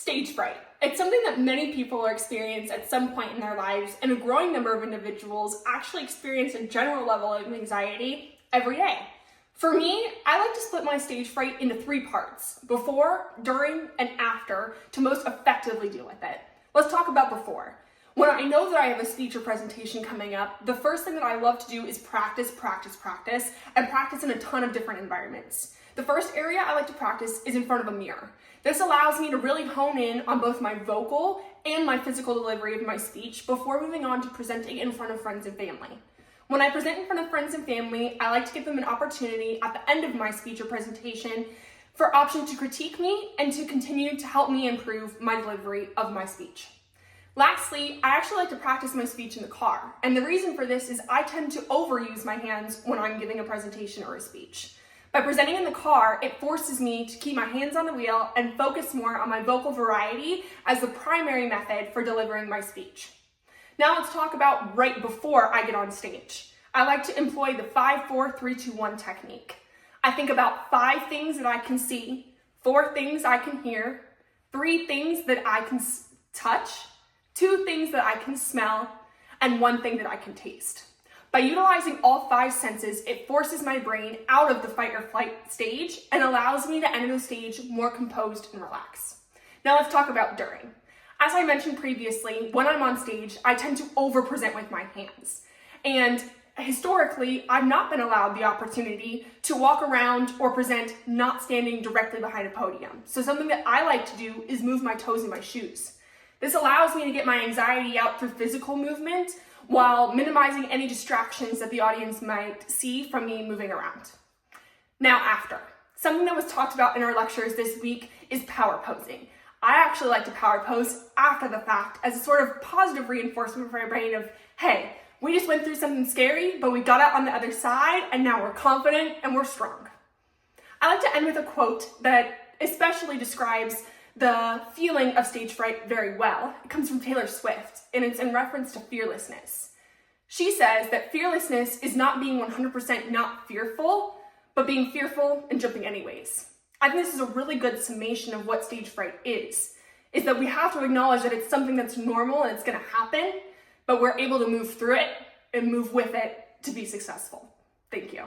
Stage fright. It's something that many people experience at some point in their lives, and a growing number of individuals actually experience a general level of anxiety every day. For me, I like to split my stage fright into 3 parts: before, during, and after, to most effectively deal with it. Let's talk about before. When I know that I have a speech or presentation coming up, the first thing that I love to do is practice, and practice in a ton of different environments. The first area I like to practice is in front of a mirror. This allows me to really hone in on both my vocal and my physical delivery of my speech before moving on to presenting in front of friends and family. When I present in front of friends and family, I like to give them an opportunity at the end of my speech or presentation for option to critique me and to continue to help me improve my delivery of my speech. Lastly, I actually like to practice my speech in the car, and the reason for this is I tend to overuse my hands when I'm giving a presentation or a speech. By presenting in the car, it forces me to keep my hands on the wheel and focus more on my vocal variety as the primary method for delivering my speech. Now let's talk about right before I get on stage. I like to employ the 5-4-3-2-1 technique. I think about 5 things that I can see, 4 things I can hear, 3 things that I can touch, 2 things that I can smell, and 1 thing that I can taste. By utilizing all 5 senses, it forces my brain out of the fight or flight stage and allows me to enter the stage more composed and relaxed. Now let's talk about during. As I mentioned previously, when I'm on stage, I tend to over-present with my hands. And historically, I've not been allowed the opportunity to walk around or present not standing directly behind a podium. So something that I like to do is move my toes in my shoes. This allows me to get my anxiety out through physical movement while minimizing any distractions that the audience might see from me moving around. Now after. Something that was talked about in our lectures this week is power posing. I actually like to power pose after the fact as a sort of positive reinforcement for my brain of, hey, we just went through something scary, but we got out on the other side, and now we're confident and we're strong. I like to end with a quote that especially describes the feeling of stage fright very well. It comes from Taylor Swift, and it's in reference to fearlessness. She says that fearlessness is not being 100% not fearful, but being fearful and jumping anyways. I think this is a really good summation of what stage fright is that we have to acknowledge that it's something that's normal and it's gonna happen, but we're able to move through it and move with it to be successful. Thank you.